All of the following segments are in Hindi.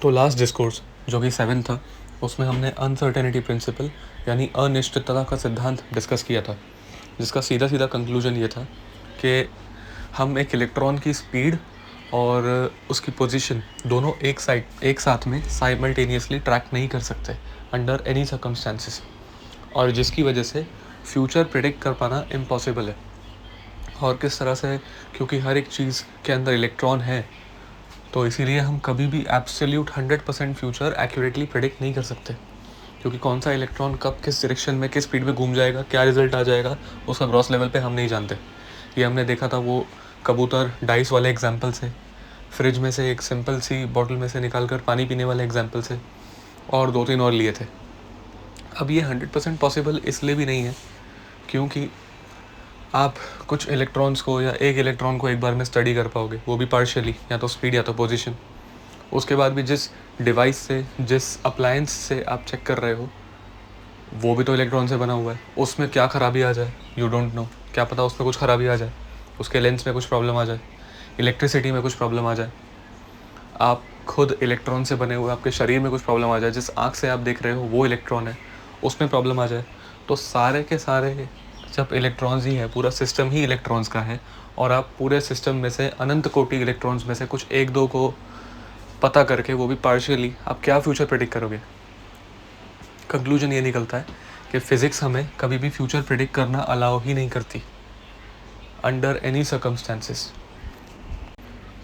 तो लास्ट डिस्कोर्स जो कि 7 था, उसमें हमने अनसर्टेनिटी प्रिंसिपल यानी अनिश्चितता का सिद्धांत डिस्कस किया था, जिसका सीधा सीधा कंक्लूजन ये था कि हम एक इलेक्ट्रॉन की स्पीड और उसकी पोजीशन दोनों एक साथ में साइमल्टेनियसली ट्रैक नहीं कर सकते अंडर एनी सर्कमस्टांसिस, और जिसकी वजह से फ्यूचर प्रिडिक्ट कर पाना इम्पॉसिबल है। और किस तरह से, क्योंकि हर एक चीज़ के अंदर इलेक्ट्रॉन है, तो इसीलिए हम कभी भी एब्सोल्यूट 100% फ्यूचर एक्यूरेटली प्रेडिक्ट नहीं कर सकते, क्योंकि कौन सा इलेक्ट्रॉन कब किस डायरेक्शन में किस स्पीड में घूम जाएगा, क्या रिजल्ट आ जाएगा, उसका ग्रॉस लेवल पे हम नहीं जानते। ये हमने देखा था वो कबूतर डाइस वाले एग्जाम्पल से, फ्रिज में से एक सिंपल सी बॉटल में से निकाल कर पानी पीने वाले एग्जाम्पल से, और 2-3 और लिए थे। अब ये 100% पॉसिबल इसलिए भी नहीं है क्योंकि आप कुछ इलेक्ट्रॉन्स को या एक इलेक्ट्रॉन को एक बार में स्टडी कर पाओगे, वो भी पार्शियली, या तो स्पीड या तो पोजीशन। उसके बाद भी जिस डिवाइस से, जिस अप्लायंस से आप चेक कर रहे हो, वो भी तो इलेक्ट्रॉन से बना हुआ है। उसमें क्या ख़राबी आ जाए, यू डोंट नो, क्या पता उसमें कुछ ख़राबी आ जाए, उसके लेंस में कुछ प्रॉब्लम आ जाए, इलेक्ट्रिसिटी में कुछ प्रॉब्लम आ जाए, आप खुद इलेक्ट्रॉन से बने हुए आपके शरीर में कुछ प्रॉब्लम आ जाए, जिस आँख से आप देख रहे हो वो इलेक्ट्रॉन है, उसमें प्रॉब्लम आ जाए। तो सारे के सारे जब इलेक्ट्रॉन्स ही है, पूरा सिस्टम ही इलेक्ट्रॉन्स का है, और आप पूरे सिस्टम में से अनंत कोटि इलेक्ट्रॉन्स में से कुछ एक दो को पता करके, वो भी पार्शियली, आप क्या फ्यूचर प्रेडिक्ट करोगे? कंक्लूजन ये निकलता है कि फ़िज़िक्स हमें कभी भी फ्यूचर प्रेडिक्ट करना अलाउ ही नहीं करती अंडर एनी सर्कमस्टांसिस।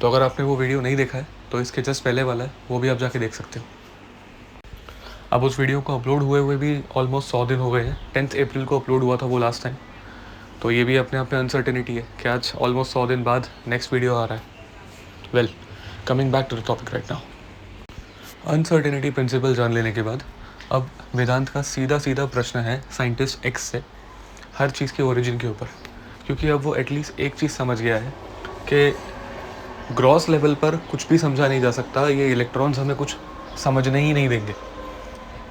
तो अगर आपने वो वीडियो नहीं देखा है तो इसके जस्ट पहले वाला है, वो भी आप जाके देख सकते हो। अब उस वीडियो को अपलोड हुए भी ऑलमोस्ट 100 दिन हो गए हैं। 10 अप्रैल को अपलोड हुआ था वो लास्ट टाइम। तो ये भी अपने आप में अनसर्टेनिटी है कि आज ऑलमोस्ट 100 दिन बाद नेक्स्ट वीडियो आ रहा है। Well, coming back to the topic right now, uncertainty principle जान लेने के बाद अब वेदांत का सीधा सीधा प्रश्न है साइंटिस्ट एक्स से हर चीज़ के ओरिजिन के ऊपर, क्योंकि अब वो एटलीस्ट एक चीज़ समझ गया है कि ग्रॉस लेवल पर कुछ भी समझा नहीं जा सकता, ये इलेक्ट्रॉन्स हमें कुछ समझने ही नहीं देंगे,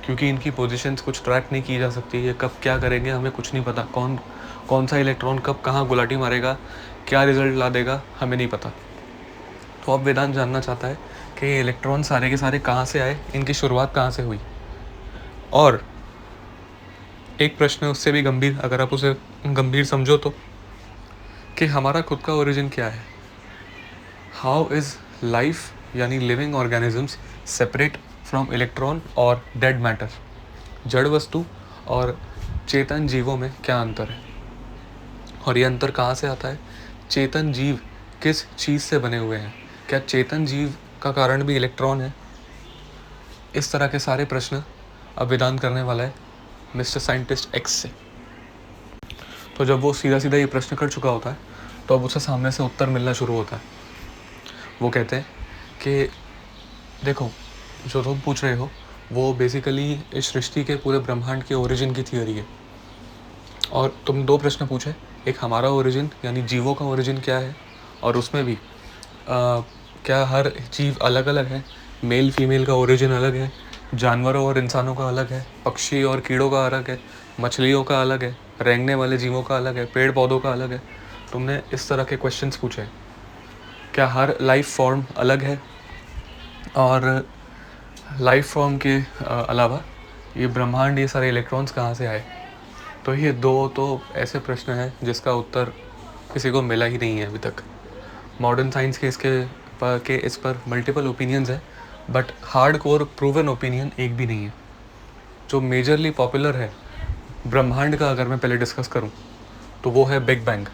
क्योंकि इनकी पोजीशंस कुछ ट्रैक नहीं की जा सकती। ये कब क्या करेंगे हमें कुछ नहीं पता, कौन सा इलेक्ट्रॉन कब कहाँ गुलाटी मारेगा, क्या रिजल्ट ला देगा, हमें नहीं पता। तो अब वेदांत जानना चाहता है कि ये इलेक्ट्रॉन सारे के सारे कहाँ से आए, इनकी शुरुआत कहाँ से हुई। और एक प्रश्न उससे भी गंभीर, अगर आप उसे गंभीर समझो तो, कि हमारा खुद का ओरिजिन क्या है। हाउ इज़ लाइफ यानी living organisms separate from electron और डेड मैटर। जड़ वस्तु और चेतन जीवों में क्या अंतर है, और ये अंतर कहाँ से आता है। चेतन जीव किस चीज़ से बने हुए हैं, क्या चेतन जीव का कारण भी इलेक्ट्रॉन है। इस तरह के सारे प्रश्न अब वेदांत करने वाला है मिस्टर साइंटिस्ट एक्स से। तो जब वो सीधा सीधा ये प्रश्न कर चुका होता है तो अब उसे सामने से उत्तर मिलना शुरू होता है। वो कहते हैं कि देखो, जो तुम पूछ रहे हो वो बेसिकली इस सृष्टि के पूरे ब्रह्मांड के ओरिजिन की थियोरी है। और तुम 2 प्रश्न पूछे, एक हमारा ओरिजिन यानी जीवों का ओरिजिन क्या है, और उसमें भी क्या हर जीव अलग अलग है, मेल फीमेल का ओरिजिन अलग है, जानवरों और इंसानों का अलग है, पक्षी और कीड़ों का अलग है, मछलियों का अलग है, रेंगने वाले जीवों का अलग है, पेड़ पौधों का अलग है। तुमने इस तरह के क्वेश्चंस पूछे। क्या हर लाइफ फॉर्म अलग है, और लाइफ फॉर्म के अलावा ये ब्रह्मांड, ये सारे इलेक्ट्रॉन्स कहाँ से आए। तो ये 2 तो ऐसे प्रश्न हैं जिसका उत्तर किसी को मिला ही नहीं है अभी तक। मॉडर्न साइंस के इस पर मल्टीपल ओपिनियंस है, but hard core proven opinion एक भी नहीं है। जो मेजरली पॉपुलर है ब्रह्मांड का, अगर मैं पहले डिस्कस करूं, तो वो है बिग बैंग,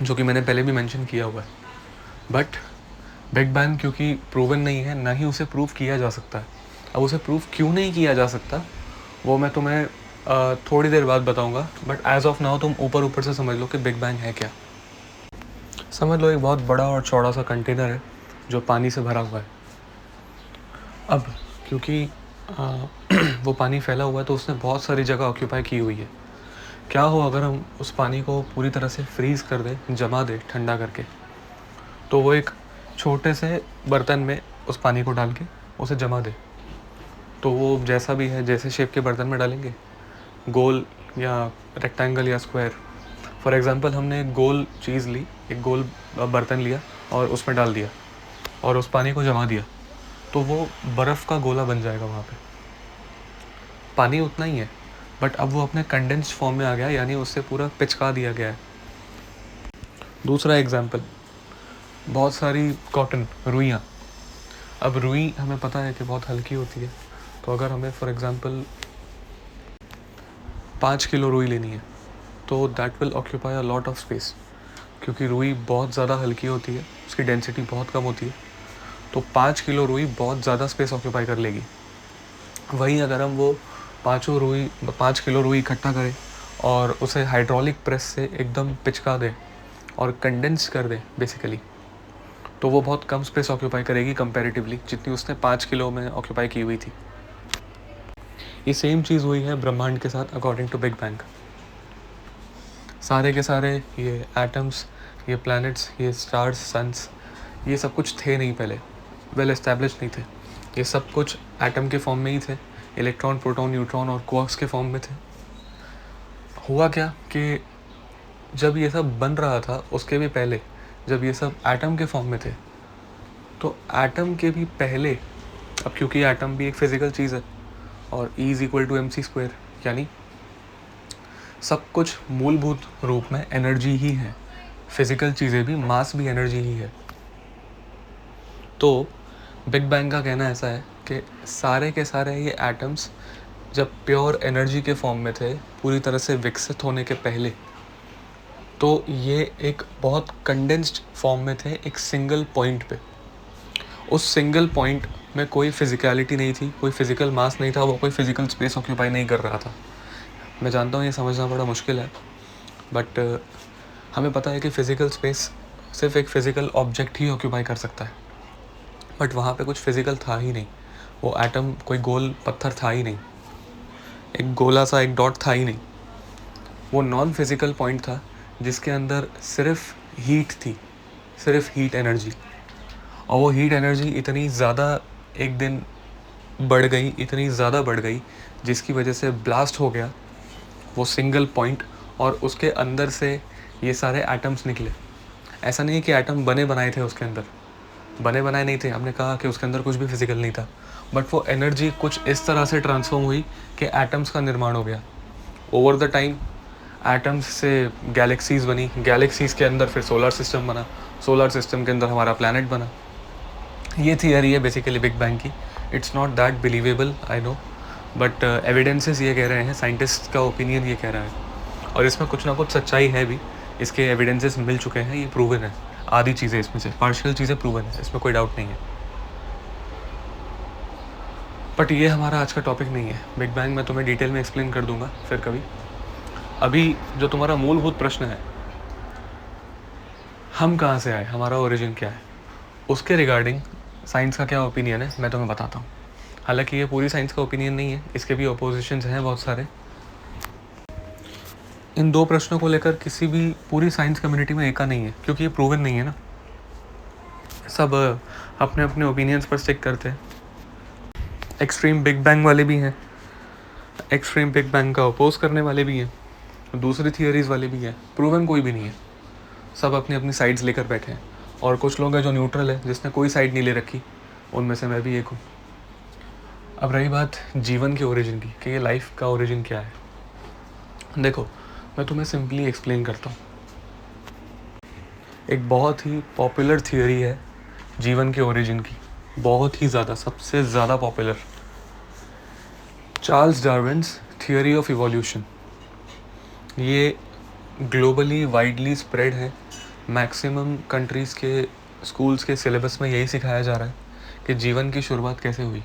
जो कि मैंने पहले भी मेंशन किया हुआ है। बट बिग बैंग क्योंकि प्रूवन नहीं है, ना ही उसे प्रूव किया जा सकता है। अब उसे प्रूव क्यों नहीं किया जा सकता वो मैं तुम्हें थोड़ी देर बाद बताऊंगा, बट एज ऑफ नाउ तुम ऊपर ऊपर से समझ लो कि बिग बैंग है क्या। समझ लो एक बहुत बड़ा और चौड़ा सा कंटेनर है जो पानी से भरा हुआ है। अब क्योंकि वो पानी फैला हुआ है तो उसने बहुत सारी जगह ऑक्यूपाई की हुई है। क्या हो अगर हम उस पानी को पूरी तरह से फ्रीज़ कर दें, जमा दें ठंडा करके, तो वो एक छोटे से बर्तन में उस पानी को डाल के उसे जमा दे, तो वो जैसा भी है, जैसे शेप के बर्तन में डालेंगे, गोल या रेक्टेंगल या स्क्वायर। फॉर एग्ज़ाम्पल हमने एक गोल चीज़ ली, एक गोल बर्तन लिया और उसमें डाल दिया और उस पानी को जमा दिया, तो वो बर्फ़ का गोला बन जाएगा वहाँ पे। पानी उतना ही है, बट अब वो अपने कंडेंस्ड फॉर्म में आ गया, यानी उससे पूरा पिचका दिया गया है। दूसरा एग्जाम्पल, बहुत सारी कॉटन रुइयाँ। अब रुई हमें पता है कि बहुत हल्की होती है, तो अगर हमें फॉर एग्ज़ाम्पल 5 किलो रुई लेनी है तो that will occupy a lot of space, क्योंकि रुई बहुत ज़्यादा हल्की होती है, उसकी डेंसिटी बहुत कम होती है, तो 5 किलो रुई बहुत ज़्यादा स्पेस ऑक्यूपाई कर लेगी। वहीं अगर हम वो 5 किलो रुई इकट्ठा करें और उसे हाइड्रोलिक प्रेस से एकदम पिचका दें और कंडेंस कर दें बेसिकली, तो वो बहुत कम स्पेस ऑक्यूपाई करेगी कंपैरेटिवली, जितनी उसने 5 किलो में ऑक्यूपाई की हुई थी। ये सेम चीज़ हुई है ब्रह्मांड के साथ अकॉर्डिंग टू बिग बैंग। सारे के सारे ये एटम्स, ये प्लैनेट्स, ये स्टार्स, सन्स, ये सब कुछ थे नहीं पहले, वेल एस्टैब्लिश नहीं थे। ये सब कुछ एटम के फॉर्म में ही थे, इलेक्ट्रॉन, प्रोटॉन, न्यूट्रॉन और क्वार्क्स के फॉर्म में थे। हुआ क्या कि जब ये सब बन रहा था उसके भी पहले, जब ये सब एटम के फॉर्म में थे, तो एटम के भी पहले, अब क्योंकि एटम भी एक फिज़िकल चीज़ है और E is equal to mc², यानी सब कुछ मूलभूत रूप में एनर्जी ही है। फिज़िकल चीज़ें भी, मास भी एनर्जी ही है। तो बिग बैंग का कहना ऐसा है कि सारे के सारे ये एटम्स जब प्योर एनर्जी के फॉर्म में थे, पूरी तरह से विकसित होने के पहले, तो ये एक बहुत कंडेंस्ड फॉर्म में थे, एक सिंगल पॉइंट पे। उस सिंगल पॉइंट में कोई फिज़िकलिटी नहीं थी, कोई फिज़िकल मास नहीं था, वो कोई फिज़िकल स्पेस ऑक्यूपाई नहीं कर रहा था। मैं जानता हूँ ये समझना बड़ा मुश्किल है, बट हमें पता है कि फ़िज़िकल स्पेस सिर्फ एक फ़िज़िकल ऑब्जेक्ट ही ऑक्यूपाई कर सकता है, बट वहाँ पे कुछ फिज़िकल था ही नहीं। वो एटम कोई गोल पत्थर था ही नहीं, एक गोला सा एक डॉट था ही नहीं। वो नॉन फिज़िकल पॉइंट था जिसके अंदर सिर्फ हीट थी, सिर्फ हीट एनर्जी। और वो हीट एनर्जी इतनी ज़्यादा एक दिन बढ़ गई, इतनी ज़्यादा बढ़ गई, जिसकी वजह से ब्लास्ट हो गया वो सिंगल पॉइंट, और उसके अंदर से ये सारे एटम्स निकले। ऐसा नहीं है कि एटम बने बनाए थे उसके अंदर, बने बनाए नहीं थे, हमने कहा कि उसके अंदर कुछ भी फिज़िकल नहीं था, बट वो एनर्जी कुछ इस तरह से ट्रांसफॉर्म हुई कि एटम्स का निर्माण हो गया। ओवर द टाइम एटम्स से गैलेक्सीज़ बनी, गैलेक्सीज़ के अंदर फिर सोलर सिस्टम बना, सोलर सिस्टम के अंदर हमारा प्लैनेट बना। ये थियरी है बेसिकली बिग बैंग की। It's not that believable, I know, but evidences ये कह रहे हैं, साइंटिस्ट का ओपिनियन ये कह रहा है, और इसमें कुछ ना कुछ सच्चाई है भी। इसके एविडेंसेस मिल चुके हैं, ये प्रूवन है। आधी चीज़ें इसमें से, पार्शियल चीज़ें प्रूवन है, इसमें कोई डाउट नहीं है। बट ये हमारा आज का टॉपिक नहीं है। बिग बैंग मैं तुम्हें डिटेल में एक्सप्लेन कर दूंगा फिर कभी। अभी जो तुम्हारा मूलभूत प्रश्न है, हम कहाँ से आए, हमारा ओरिजिन क्या है, उसके रिगार्डिंग साइंस का क्या ओपिनियन है मैं तुम्हें बताता हूँ। हालांकि ये पूरी साइंस का ओपिनियन नहीं है, इसके भी अपोजिशंस हैं बहुत सारे। इन दो प्रश्नों को लेकर किसी भी पूरी साइंस कम्युनिटी में एका नहीं है, क्योंकि ये प्रूवन नहीं है ना। सब अपने अपने ओपिनियंस पर स्टिक करते हैं। एक्सट्रीम बिग बैंग वाले भी हैं, एक्सट्रीम बिग बैंग का अपोज करने वाले भी हैं, दूसरी थियरीज़ वाले भी हैं। प्रूवन कोई भी नहीं है, सब अपनी अपनी साइड्स लेकर बैठे हैं। और कुछ लोग हैं जो न्यूट्रल है, जिसने कोई साइड नहीं ले रखी, उनमें से मैं भी एक हूँ। अब रही बात जीवन के ओरिजिन की, कि ये लाइफ का ओरिजिन क्या है। देखो, मैं तुम्हें सिंपली एक्सप्लेन करता हूँ। एक बहुत ही पॉपुलर थियरी है जीवन के ओरिजिन की, बहुत ही ज़्यादा, सबसे ज़्यादा popular, Charles Darwin's theory of evolution. ये ग्लोबली वाइडली स्प्रेड है, मैक्सिमम कंट्रीज़ के स्कूल्स के सिलेबस में यही सिखाया जा रहा है कि जीवन की शुरुआत कैसे हुई।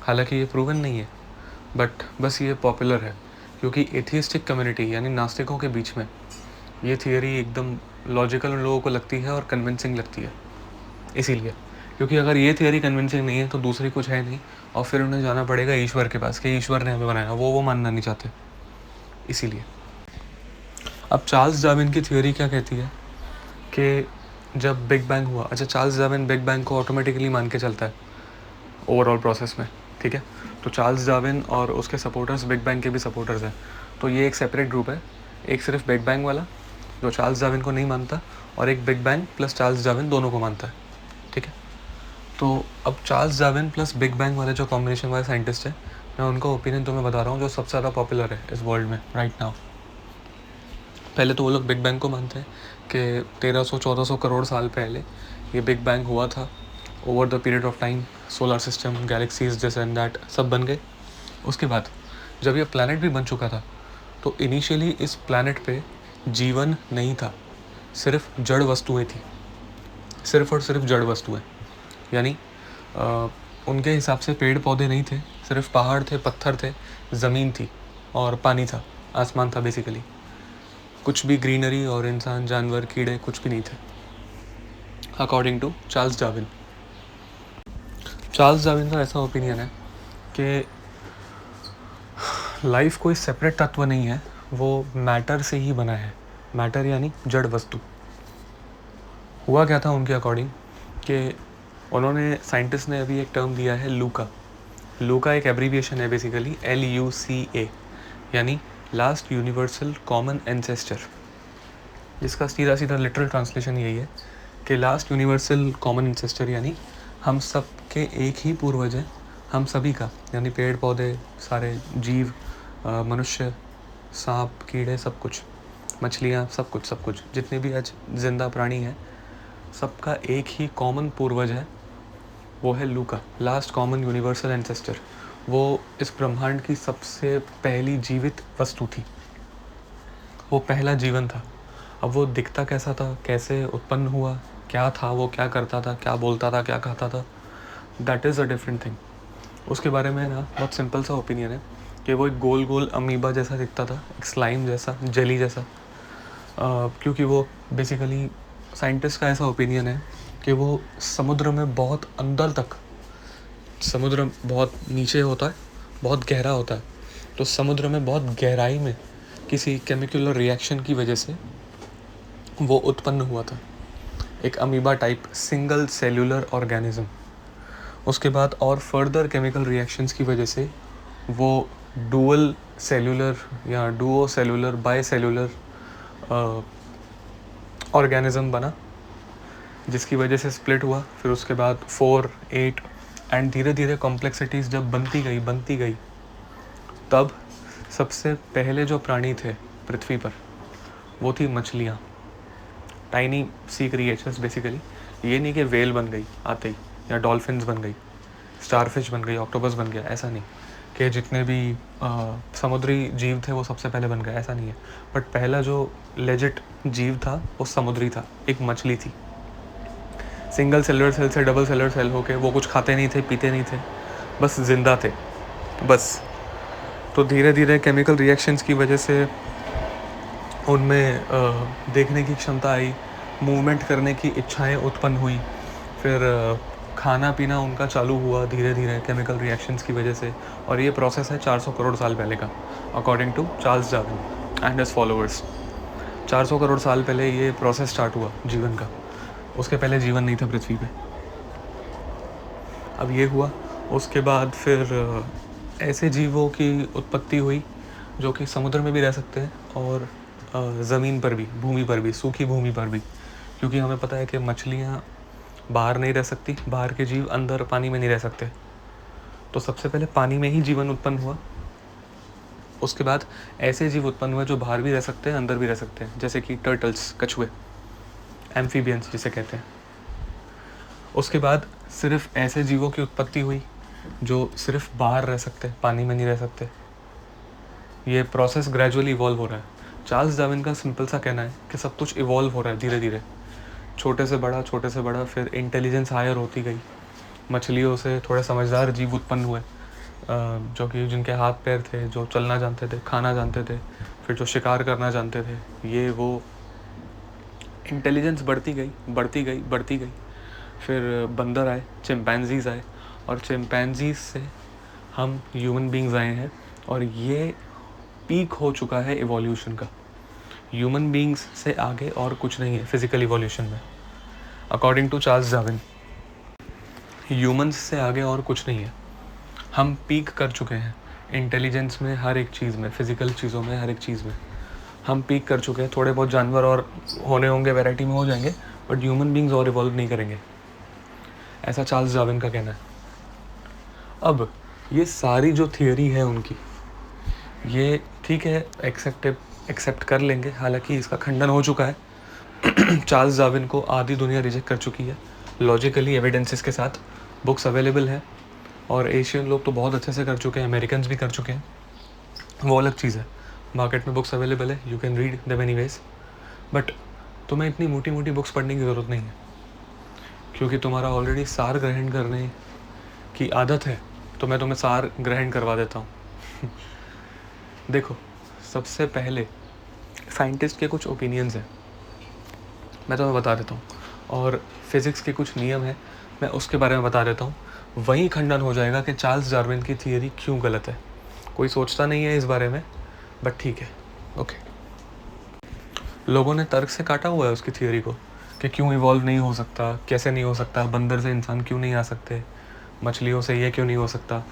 हालांकि ये प्रूवन नहीं है, बट बस ये पॉपुलर है क्योंकि एथियस्टिक कम्युनिटी यानी नास्तिकों के बीच में ये थियरी एकदम लॉजिकल उन लोगों को लगती है और कन्विंसिंग लगती है। इसीलिए, क्योंकि अगर ये थियरी कन्विंसिंग नहीं है तो दूसरी कुछ है नहीं, और फिर उन्हें जाना पड़ेगा ईश्वर के पास कि ईश्वर ने हमें बनाया, वो मानना नहीं चाहते। इसीलिए अब चार्ल्स डार्विन की थियरी क्या कहती है कि जब बिग बैंग हुआ, अच्छा चार्ल्स डार्विन बिग बैंग को ऑटोमेटिकली मान के चलता है ओवरऑल प्रोसेस में, ठीक है। तो चार्ल्स डार्विन और उसके सपोर्टर्स बिग बैंग के भी सपोर्टर्स हैं, तो ये एक सेपरेट ग्रुप है, एक सिर्फ बिग बैंग वाला जो चार्ल्स डार्विन को नहीं मानता, और एक big bang plus Charles Darwin दोनों को मानता है, ठीक है। तो अब Charles Darwin plus big bang वाले जो कॉम्बिनेशन वाले साइंटिस्ट हैं, मैं उनका ओपिनियन तुम्हें बता रहा हूँ जो सबसे ज़्यादा पॉपुलर है इस वर्ल्ड में राइट नाउ। पहले तो वो लोग बिग बैंग को मानते हैं कि 1300-1400 करोड़ साल पहले ये बिग बैंग हुआ था। Over the period of time solar system, galaxies, this and that सब बन गए। उसके बाद जब ये प्लैनेट भी बन चुका था तो इनिशियली इस प्लैनेट पे जीवन नहीं था, सिर्फ जड़ वस्तुएं थी, सिर्फ और सिर्फ जड़ वस्तुएं। यानी उनके हिसाब से पेड़ पौधे नहीं थे, सिर्फ पहाड़ थे, पत्थर थे, ज़मीन थी और पानी था, आसमान था बेसिकली। कुछ भी ग्रीनरी और इंसान, जानवर, कीड़े कुछ भी नहीं थे according to Charles Darwin. Charles Darwin का ऐसा ओपिनियन है कि लाइफ कोई सेपरेट तत्व नहीं है, वो मैटर से ही बना है। मैटर यानी जड़ वस्तु। हुआ क्या था उनके अकॉर्डिंग कि उन्होंने, साइंटिस्ट ने अभी एक टर्म दिया है लूका। लूका एक एब्रीविएशन है बेसिकली, LUCA, यानी लास्ट यूनिवर्सल कॉमन एंसेस्टर, जिसका सीधा सीधा लिटरल ट्रांसलेशन यही है कि लास्ट यूनिवर्सल कॉमन एंसेस्टर यानी हम सब के एक ही पूर्वज हैं, हम सभी का, यानी पेड़ पौधे, सारे जीव, मनुष्य, सांप, कीड़े, सब कुछ, मछलियाँ, सब कुछ जितने भी आज जिंदा प्राणी हैं, सबका एक ही कॉमन पूर्वज है, वो है लूका, लास्ट कॉमन यूनिवर्सल एंसेस्टर। वो इस ब्रह्मांड की सबसे पहली जीवित वस्तु थी, वो पहला जीवन था। अब वो दिखता कैसा था, कैसे उत्पन्न हुआ, क्या था, वो क्या करता था, क्या बोलता था, क्या खाता था, that is a different thing. उसके बारे में ना बहुत सिंपल सा ओपिनियन है कि वो एक गोल गोल अमीबा जैसा दिखता था, एक स्लाइम जैसा, जेली जैसा। क्योंकि वो बेसिकली, साइंटिस्ट का ऐसा ओपिनियन है कि वो समुद्र में बहुत अंदर तक, समुद्र बहुत नीचे होता है, बहुत गहरा होता है, तो समुद्र में बहुत गहराई में किसी केमिकल रिएक्शन की वजह से वो उत्पन्न हुआ था, एक amoeba type single cellular organism. उसके बाद और फर्दर केमिकल रिएक्शंस की वजह से वो डुअल सेल्यूलर या Duo cellular, by cellular organism बना, जिसकी वजह से स्प्लिट हुआ। फिर उसके बाद 4, 8 एंड धीरे धीरे कॉम्प्लेक्सिटीज़ जब बनती गई तब सबसे पहले जो प्राणी थे पृथ्वी पर वो थी मछलियाँ, टाइनी सी क्रिएचर्स बेसिकली। ये नहीं कि वेल बन गई आते ही, या डॉल्फिन्स बन गई, स्टारफिश बन गई, ऑक्टोपस बन गया, ऐसा नहीं कि जितने भी समुद्री जीव थे वो सबसे पहले बन गए, ऐसा नहीं है। बट पहला जो लेजिट जीव था वो समुद्री था, एक मछली थी। सिंगल सेलुलर सेल से डबल सेलुलर सेल होके, वो कुछ खाते नहीं थे, पीते नहीं थे, बस जिंदा थे बस। तो धीरे धीरे केमिकल रिएक्शंस की वजह से उनमें देखने की क्षमता आई, मूवमेंट करने की इच्छाएं उत्पन्न हुई, फिर खाना पीना उनका चालू हुआ धीरे धीरे केमिकल रिएक्शंस की वजह से। और ये प्रोसेस है 400 करोड़ साल पहले का, according to Charles Darwin and his followers. 400 crore साल पहले ये प्रोसेस स्टार्ट हुआ जीवन का, उसके पहले जीवन नहीं था पृथ्वी पे। अब ये हुआ, उसके बाद फिर ऐसे जीवों की उत्पत्ति हुई जो कि समुद्र में भी रह सकते हैं और ज़मीन पर भी, भूमि पर भी, सूखी भूमि पर भी। क्योंकि हमें पता है कि मछलियाँ बाहर नहीं रह सकती, बाहर के जीव अंदर पानी में नहीं रह सकते, तो सबसे पहले पानी में ही जीवन उत्पन्न हुआ। उसके बाद ऐसे जीव उत्पन्न हुए जो बाहर भी रह सकते हैं, अंदर भी रह सकते हैं, जैसे कि टर्टल्स, कछुए, एम्फीबियंस जिसे कहते हैं। उसके बाद सिर्फ ऐसे जीवों की उत्पत्ति हुई जो सिर्फ बाहर रह सकते हैं, पानी में नहीं रह सकते। ये प्रोसेस ग्रेजुअली इवॉल्व हो रहा है। चार्ल्स डार्विन का सिंपल सा कहना है कि सब कुछ इवॉल्व हो रहा है धीरे धीरे, छोटे से बड़ा, फिर इंटेलिजेंस हायर होती गई। मछलियों से थोड़े समझदार जीव उत्पन्न हुए, जो कि जिनके हाथ पैर थे, जो चलना जानते थे, खाना जानते थे, फिर जो शिकार करना जानते थे। ये वो इंटेलिजेंस बढ़ती गई। फिर बंदर आए, चिंपैंजीज आए, और चिंपैंजीज से हम ह्यूमन बींग्स आए हैं। और ये पीक हो चुका है इवोल्यूशन का। ह्यूमन बींग्स से आगे और कुछ नहीं है फिजिकल इवोल्यूशन में, according to Charles Darwin. Humans से आगे और कुछ नहीं है, हम पीक कर चुके हैं इंटेलिजेंस में, हर एक चीज़ में, फिजिकल चीज़ों में, हर एक चीज़ में हम पीक कर चुके हैं। थोड़े बहुत जानवर और होने होंगे, वैरायटी में हो जाएंगे, बट ह्यूमन बींग्स और इवॉल्व नहीं करेंगे। ऐसा चार्ल्स डार्विन का कहना है। अब ये सारी जो थियोरी है उनकी, ये ठीक है, एक्सेप्ट कर लेंगे, हालांकि इसका खंडन हो चुका है। चार्ल्स डार्विन को आधी दुनिया रिजेक्ट कर चुकी है लॉजिकली एविडेंसेस के साथ। बुक्स अवेलेबल है और एशियन लोग तो बहुत अच्छे से कर चुके हैं, अमेरिकन्स भी कर चुके हैं, वो अलग चीज़ है। मार्केट में बुक्स अवेलेबल है, you can read them anyways. But तुम्हें इतनी मोटी मोटी बुक्स पढ़ने की ज़रूरत नहीं है, क्योंकि तुम्हारा ऑलरेडी सार ग्रहण करने की आदत है। तो मैं तुम्हें सार ग्रहण करवा देता हूँ। देखो, सबसे पहले साइंटिस्ट के कुछ ओपिनियंस हैं, मैं तुम्हें बता देता हूँ, और फिज़िक्स के कुछ नियम हैं, मैं उसके बारे में बता देता हूँ। वहीं खंडन हो जाएगा कि चार्ल्स डार्विन की थियरी क्यों गलत है। कोई सोचता नहीं है इस बारे में, बट ठीक है, ओके। लोगों ने तर्क से काटा हुआ है उसकी थियरी को कि क्यों इवॉल्व नहीं हो सकता, कैसे नहीं हो सकता, बंदर से इंसान क्यों नहीं आ सकते, मछलियों से ये क्यों नहीं हो सकता।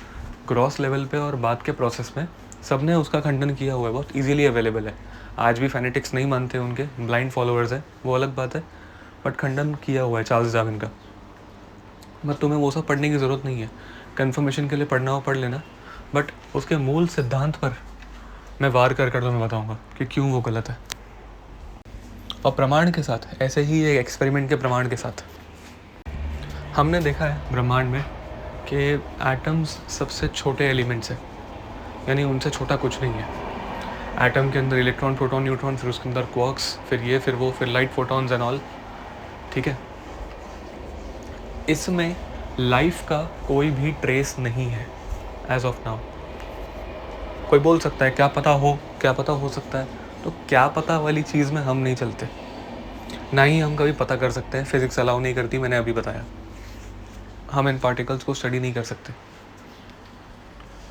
ग्रॉस लेवल पे और बात के प्रोसेस में सब ने उसका खंडन किया हुआ है, बहुत इजीली अवेलेबल है। आज भी फैनेटिक्स नहीं मानते, उनके ब्लाइंड फॉलोअर्स हैं, वो अलग बात है, बट खंडन किया हुआ है चार्ल्स डार्विन का। बट तुम्हें वो सब पढ़ने की ज़रूरत नहीं है, कन्फर्मेशन के लिए पढ़ना हो पढ़ लेना, बट उसके मूल सिद्धांत पर मैं वार कर तुम्हें बताऊंगा कि क्यों वो गलत है, और प्रमाण के साथ। ऐसे ही एक एक्सपेरिमेंट के प्रमाण के साथ हमने देखा है ब्रह्मांड में कि एटम्स सबसे छोटे एलिमेंट्स हैं, यानी उनसे छोटा कुछ नहीं है। एटम के अंदर इलेक्ट्रॉन, प्रोटॉन, न्यूट्रॉन, फिर उसके अंदर क्वार्क्स, फिर ये, फिर वो, फिर लाइट, फोटॉन्स एंड ऑल, ठीक है। इसमें लाइफ का कोई भी ट्रेस नहीं है एज ऑफ नाउ। कोई बोल सकता है क्या पता हो सकता है, तो क्या पता वाली चीज़ में हम नहीं चलते, ना ही हम कभी पता कर सकते हैं, फिजिक्स अलाउ नहीं करती, मैंने अभी बताया। हम इन पार्टिकल्स को स्टडी नहीं कर सकते।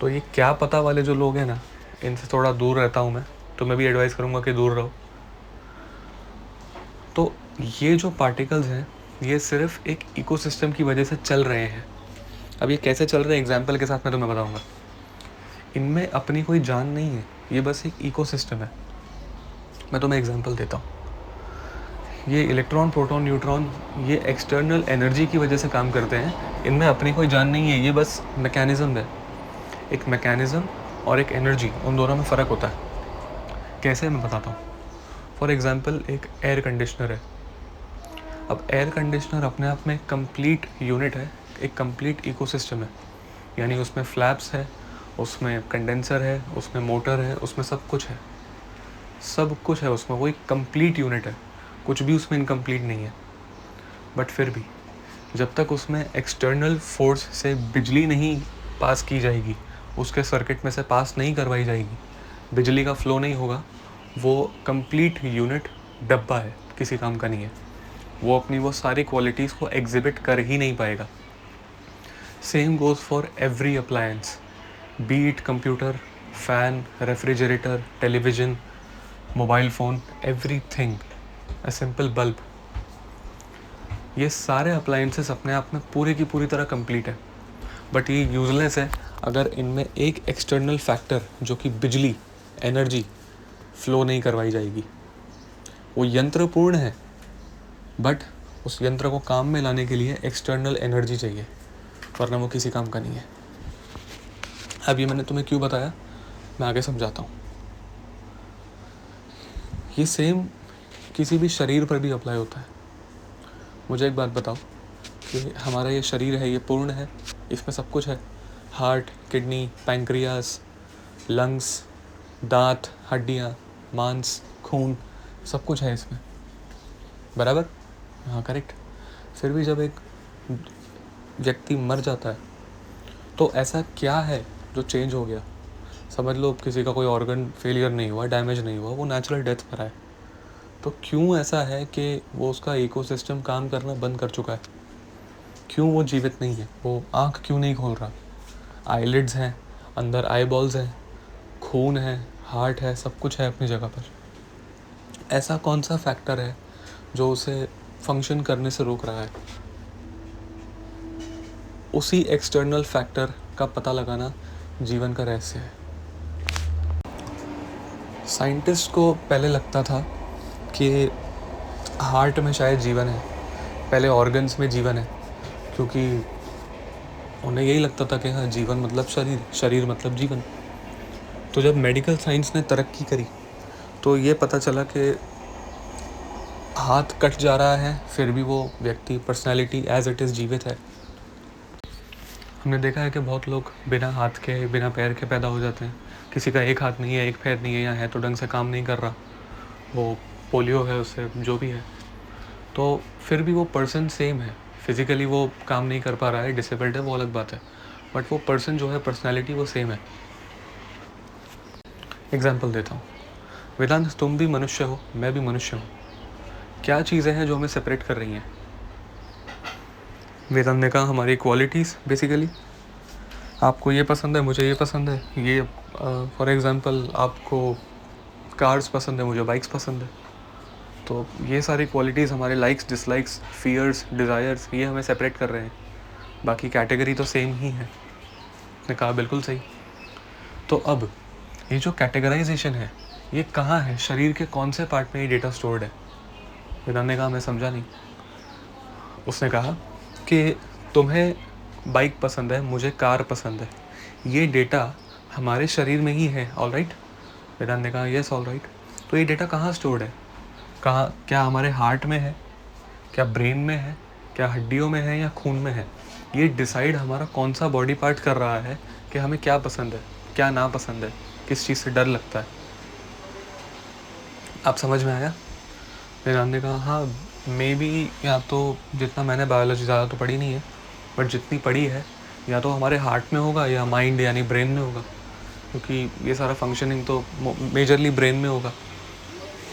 तो ये क्या पता वाले जो लोग हैं ना, इनसे थोड़ा दूर रहता हूँ मैं, तो मैं भी एडवाइस करूँगा कि दूर रहो। तो ये जो पार्टिकल्स हैं, ये सिर्फ एक इकोसिस्टम की वजह से चल रहे हैं। अब ये कैसे चल रहे हैं एग्जाम्पल के साथ मैं तुम्हें बताऊँगा। इनमें अपनी कोई जान नहीं है, ये बस एक इकोसिस्टम है। मैं तुम्हें एग्जांपल देता हूँ। ये इलेक्ट्रॉन, प्रोटॉन, न्यूट्रॉन, ये एक्सटर्नल एनर्जी की वजह से काम करते हैं, इनमें अपनी कोई जान नहीं है, ये बस मैकेनिज़्म है। एक मैकेनिज़्म और एक एनर्जी, उन दोनों में फ़र्क होता है। कैसे, मैं बताता हूँ। फॉर एग्ज़ाम्पल, एक एयर कंडीशनर है। अब एयर कंडीशनर अपने आप में कंप्लीट यूनिट है, एक कंप्लीट इकोसिस्टम है, यानी उसमें फ्लैप्स है, उसमें कंडेंसर है, उसमें मोटर है, उसमें सब कुछ है, उसमें वो एक कंप्लीट यूनिट है, कुछ भी उसमें इनकम्प्लीट नहीं है। बट फिर भी जब तक उसमें एक्सटर्नल फोर्स से बिजली नहीं पास की जाएगी, उसके सर्किट में से पास नहीं करवाई जाएगी, बिजली का फ्लो नहीं होगा, वो कंप्लीट यूनिट डब्बा है, किसी काम का नहीं है। वो अपनी वो सारी क्वालिटीज़ को एग्जिबिट कर ही नहीं पाएगा। Same goes for every appliance, B it computer, fan, refrigerator, television, mobile phone, everything, a simple bulb. ये सारे अप्लायंसेस अपने आप में पूरी की पूरी तरह कंप्लीट है, बट ये यूजलेस है अगर इनमें एक एक्सटर्नल फैक्टर, जो कि बिजली, एनर्जी, फ्लो नहीं करवाई जाएगी। वो यंत्र पूर्ण है, बट उस यंत्र को काम में लाने के लिए एक्सटर्नल एनर्जी चाहिए, वरना वो किसी काम का नहीं है। अब ये मैंने तुम्हें क्यों बताया, मैं आगे समझाता हूँ। ये सेम किसी भी शरीर पर भी अप्लाई होता है। मुझे एक बात बताओ कि हमारा ये शरीर है, ये पूर्ण है, इसमें सब कुछ है, हार्ट, किडनी, पैंक्रियास, लंग्स, दांत, हड्डियाँ, मांस, खून, सब कुछ है इसमें, बराबर? हाँ, करेक्ट। फिर भी जब एक व्यक्ति मर जाता है तो ऐसा क्या है जो चेंज हो गया? समझ लो किसी का कोई ऑर्गन फेलियर नहीं हुआ, डैमेज नहीं हुआ, वो नेचुरल डेथ पर है। तो क्यों ऐसा है कि वो उसका इकोसिस्टम काम करना बंद कर चुका है? क्यों वो जीवित नहीं है? वो आँख क्यों नहीं खोल रहा? आईलिड्स हैं, अंदर आईबॉल्स हैं, खून है, हार्ट है, सब कुछ है अपनी जगह पर। ऐसा कौन सा फैक्टर है जो उसे फंक्शन करने से रोक रहा है? उसी एक्सटर्नल फैक्टर का पता लगाना जीवन का रहस्य है। साइंटिस्ट को पहले लगता था कि हार्ट में शायद जीवन है, पहले ऑर्गन्स में जीवन है, क्योंकि उन्हें यही लगता था कि हाँ, जीवन मतलब शरीर, शरीर मतलब जीवन। तो जब मेडिकल साइंस ने तरक्की करी तो ये पता चला कि हाथ कट जा रहा है फिर भी वो व्यक्ति, पर्सनालिटी एज इट इज़ जीवित है। हमने देखा है कि बहुत लोग बिना हाथ के, बिना पैर के पैदा हो जाते हैं। किसी का एक हाथ नहीं है, एक पैर नहीं है, या है तो ढंग से काम नहीं कर रहा, वो पोलियो है, उससे जो भी है, तो फिर भी वो पर्सन सेम है। फिज़िकली वो काम नहीं कर पा रहा है, डिसेबल्ड है, वो अलग बात है, बट वो पर्सन जो है, पर्सनैलिटी वो सेम है। एग्जाम्पल देता हूँ, वेदांत, तुम भी मनुष्य हो, मैं भी मनुष्य हूँ। क्या चीज़ें हैं जो हमें सेपरेट कर रही हैं? वेदांत ने कहा हमारी क्वालिटीज़ बेसिकली। आपको ये पसंद है, मुझे ये पसंद है, ये फॉर एग्ज़ाम्पल आपको कार्स पसंद है, मुझे बाइक्स पसंद है, तो ये सारी क्वालिटीज़ हमारे लाइक्स, डिसलाइक्स, फियर्स, डिज़ायर्स, ये हमें सेपरेट कर रहे हैं। बाकी कैटेगरी तो सेम ही है। उसने कहा बिल्कुल सही। तो अब ये जो कैटेगराइजेशन है ये कहाँ है, शरीर के कौन से पार्ट में ये डेटा स्टोर्ड है? वेदांत ने कहा मैं समझा नहीं। उसने कहा कि तुम्हें बाइक पसंद है, मुझे कार पसंद है, ये डेटा हमारे शरीर में ही है, ऑल राइट? वेदांत ने कहा यस, ऑल राइट। तो ये डेटा कहाँ स्टोर्ड है? कहाँ? क्या हमारे हार्ट में है, क्या ब्रेन में है, क्या हड्डियों में है, या खून में है? ये डिसाइड हमारा कौन सा बॉडी पार्ट कर रहा है कि हमें क्या पसंद है, क्या ना पसंद है, किस चीज़ से डर लगता है। आप समझ में आया? वेदांत ने कहा हाँ, मे बी, या तो जितना मैंने बायोलॉजी ज़्यादा तो पढ़ी नहीं है, बट जितनी पढ़ी है या तो हमारे हार्ट में होगा या माइंड यानी ब्रेन में होगा, क्योंकि ये सारा फंक्शनिंग तो मेजरली ब्रेन में होगा।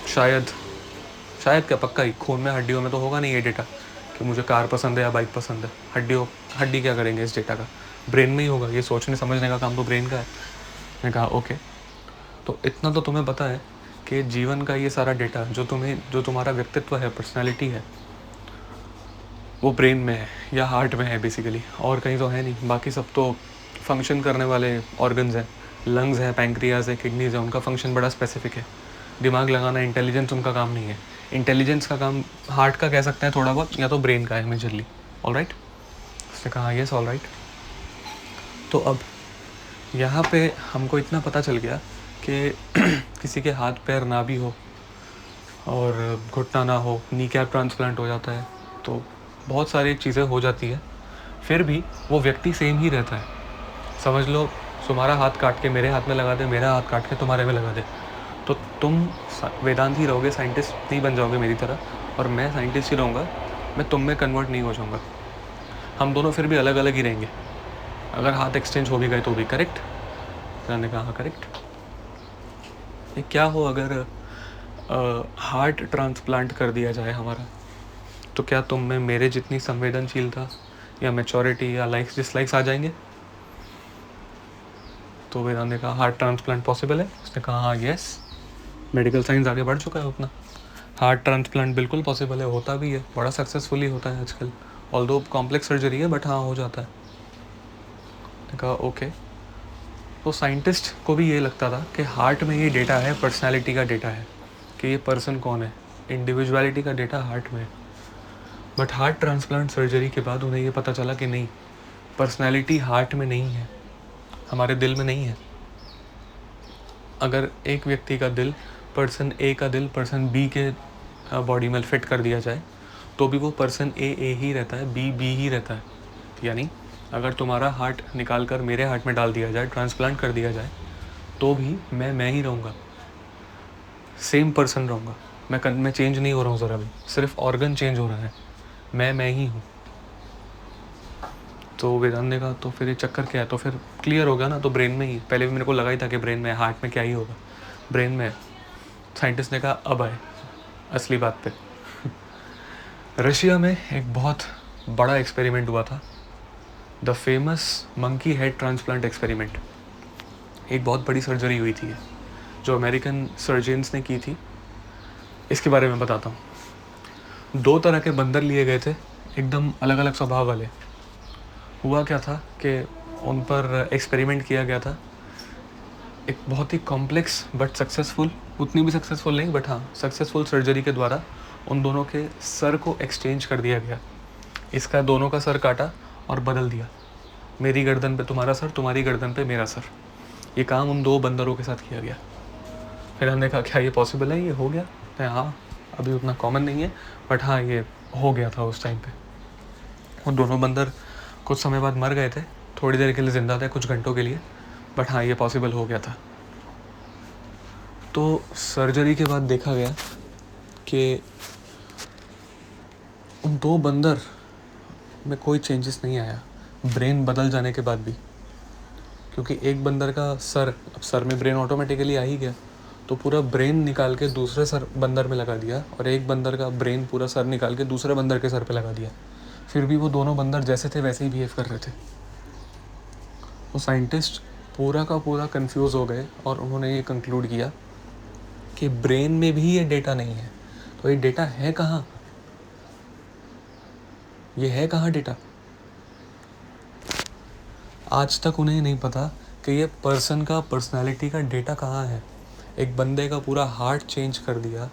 शायद क्या, पक्का ही खून में, हड्डियों में तो होगा नहीं ये डेटा कि मुझे कार पसंद है या बाइक पसंद है। हड्डी क्या करेंगे इस डेटा का? ब्रेन में ही होगा, ये सोचने समझने का काम तो ब्रेन का है। मैंने कहा ओके, तो इतना तो तुम्हें पता है कि जीवन का ये सारा डेटा जो तुम्हारा व्यक्तित्व है, पर्सनालिटी है, वो ब्रेन में है या हार्ट में है बेसिकली, और कहीं तो है नहीं। बाकी सब तो फंक्शन करने वाले ऑर्गन्स हैं, लंग्स हैं, पैंक्रियाज है, किडनीज है, उनका फंक्शन बड़ा स्पेसिफिक है। दिमाग लगाना, इंटेलिजेंस उनका काम नहीं है। इंटेलिजेंस का काम हार्ट का कह सकते हैं थोड़ा बहुत, या तो ब्रेन का है मेजरली, ऑल राइट? उसने कहा यस, ऑल राइट। तो अब यहाँ पे हमको इतना पता चल गया कि किसी के हाथ पैर ना भी हो और घुटना ना हो, नी कैप ट्रांसप्लांट हो जाता है, तो बहुत सारी चीज़ें हो जाती है, फिर भी वो व्यक्ति सेम ही रहता है। समझ लो तुम्हारा हाथ काट के मेरे हाथ में लगा दे, मेरा हाथ काट के तुम्हारे में लगा दे, तो तुम वेदांत ही रहोगे, साइंटिस्ट नहीं बन जाओगे मेरी तरह, और मैं साइंटिस्ट ही रहूँगा, मैं तुम में कन्वर्ट नहीं हो जाऊँगा। हम दोनों फिर भी अलग अलग ही रहेंगे। अगर हाथ एक्सचेंज हो भी गए तो भी, करेक्ट? मैंने कहा करेक्ट। ये क्या हो अगर हार्ट ट्रांसप्लांट कर दिया जाए हमारा, तो क्या तुम में मेरे जितनी संवेदनशीलता या मैच्योरिटी या लाइक्स डिसलाइक्स आ जाएंगे? तो वेदांत ने कहा हार्ट ट्रांसप्लांट पॉसिबल है? उसने कहा हाँ, यस, मेडिकल साइंस आगे बढ़ चुका है उतना। हार्ट ट्रांसप्लांट बिल्कुल पॉसिबल है, होता भी है, बड़ा सक्सेसफुली होता है आजकल, ऑल्दो कॉम्प्लेक्स सर्जरी है, बट हाँ हो जाता है। कहा ओके। तो साइंटिस्ट को भी ये लगता था कि हार्ट में ये डेटा है, पर्सनालिटी का डेटा है कि ये पर्सन कौन है, इंडिविजुअलिटी का डेटा हार्ट में है। बट हार्ट ट्रांसप्लांट सर्जरी के बाद उन्हें ये पता चला कि नहीं, पर्सनालिटी हार्ट में नहीं है, हमारे दिल में नहीं है। अगर एक व्यक्ति का दिल, पर्सन ए का दिल पर्सन बी के बॉडी में फिट कर दिया जाए तो भी वो पर्सन ए ही रहता है, बी ही रहता है। यानी अगर तुम्हारा हार्ट निकाल कर मेरे हार्ट में डाल दिया जाए, ट्रांसप्लांट कर दिया जाए, तो भी मैं ही रहूँगा, सेम पर्सन रहूँगा। मैं चेंज नहीं हो रहा हूँ ज़रा भी, सिर्फ ऑर्गन चेंज हो रहा है, मैं ही हूँ। तो वेदांत ने कहा तो फिर ये चक्कर क्या है? तो फिर क्लियर हो गया ना, तो ब्रेन में ही, पहले भी मेरे को लगा ही था कि ब्रेन में, हार्ट में क्या ही होगा, ब्रेन में। साइंटिस्ट ने कहा अब आए असली बात पे। रशिया में एक बहुत बड़ा एक्सपेरिमेंट हुआ था, the famous monkey head transplant experiment. एक बहुत बड़ी सर्जरी हुई थी जो अमेरिकन सर्जन्स ने की थी। इसके बारे में बताता हूँ। 2 तरह के बंदर लिए गए थे, एकदम अलग अलग स्वभाव वाले। हुआ क्या था कि उन पर एक्सपेरिमेंट किया गया था, एक बहुत ही कॉम्प्लेक्स बट सक्सेसफुल, उतनी भी सक्सेसफुल नहीं बट हाँ सक्सेसफुल सर्जरी के द्वारा उन दोनों के सर को एक्सचेंज कर दिया गया। इसका दोनों का सर काटा और बदल दिया, मेरी गर्दन पे तुम्हारा सर, तुम्हारी गर्दन पे मेरा सर। ये काम उन 2 बंदरों के साथ किया गया। फिर हमने कहा क्या ये पॉसिबल है, ये हो गया? हाँ, अभी उतना कॉमन नहीं है, बट हाँ ये हो गया था उस टाइम पे। वो दोनों बंदर कुछ समय बाद मर गए थे, थोड़ी देर के लिए ज़िंदा थे, कुछ घंटों के लिए, बट हाँ ये पॉसिबल हो गया था। तो सर्जरी के बाद देखा गया कि उन 2 बंदर में कोई चेंजेस नहीं आया ब्रेन बदल जाने के बाद भी, क्योंकि एक बंदर का सर, अब सर में ब्रेन ऑटोमेटिकली आ ही गया, तो पूरा ब्रेन निकाल के दूसरे सर बंदर में लगा दिया, और एक बंदर का ब्रेन पूरा सर निकाल के दूसरे बंदर के सर पे लगा दिया। फिर भी वो दोनों बंदर जैसे थे वैसे ही बिहेव कर रहे थे। वो साइंटिस्ट पूरा का पूरा कंफ्यूज हो गए और उन्होंने ये कंक्लूड किया कि ब्रेन में भी ये डेटा नहीं है, तो ये डेटा है कहाँ? ये है कहाँ डेटा? आज तक उन्हें नहीं पता कि ये पर्सन का पर्सनालिटी का डेटा कहाँ है। एक बंदे का पूरा हार्ट चेंज कर दिया,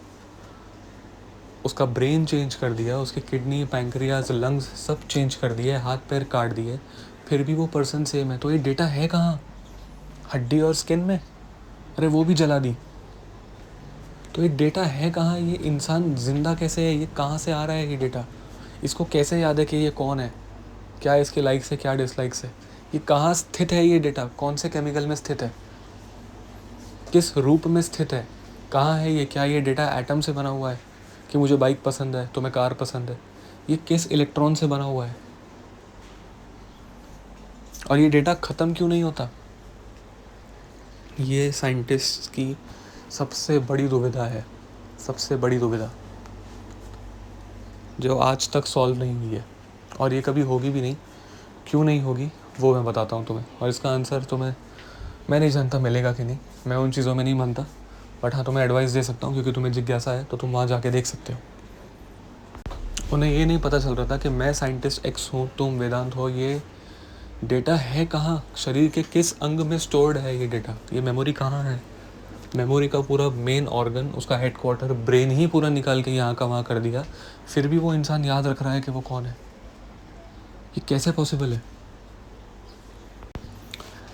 उसका ब्रेन चेंज कर दिया, उसकी किडनी, पैंक्रियाज, लंग्स सब चेंज कर दिए, हाथ पैर काट दिए, फिर भी वो पर्सन सेम है। तो ये डेटा है कहाँ? हड्डी और स्किन में? अरे वो भी जला दी। तो ये डेटा है कहाँ? ये इंसान जिंदा कैसे है? ये कहाँ से आ रहा है ये डेटा? इसको कैसे याद है कि ये कौन है, क्या इसके लाइक्स है, क्या डिसलाइक्स है? ये कहाँ स्थित है ये डेटा? कौन से केमिकल में स्थित है, किस रूप में स्थित है, कहाँ है ये? क्या ये डेटा एटम से बना हुआ है कि मुझे बाइक पसंद है, तुम्हें कार पसंद है? ये किस इलेक्ट्रॉन से बना हुआ है? और ये डेटा ख़त्म क्यों नहीं होता? ये साइंटिस्ट की सबसे बड़ी दुविधा है, सबसे बड़ी दुविधा जो आज तक सॉल्व नहीं हुई है, और ये कभी होगी भी नहीं। क्यों नहीं होगी वो मैं बताता हूँ तुम्हें, और इसका आंसर तुम्हें, मैं नहीं जानता मिलेगा कि नहीं, मैं उन चीज़ों में नहीं मानता, बट हाँ तुम्हें एडवाइस दे सकता हूँ, क्योंकि तुम्हें जिज्ञासा है तो तुम वहाँ जाके देख सकते हो। उन्हें ये नहीं पता चल रहा था कि मैं साइंटिस्ट एक्स हूँ, तुम वेदांत हो, ये डेटा है कहाँ, शरीर के किस अंग में स्टोर्ड है ये डेटा, ये मेमोरी कहाँ है? मेमोरी का पूरा मेन ऑर्गन, उसका हेडक्वार्टर ब्रेन ही पूरा निकाल के यहाँ का वहाँ कर दिया, फिर भी वो इंसान याद रख रहा है कि वो कौन है। ये कैसे पॉसिबल है?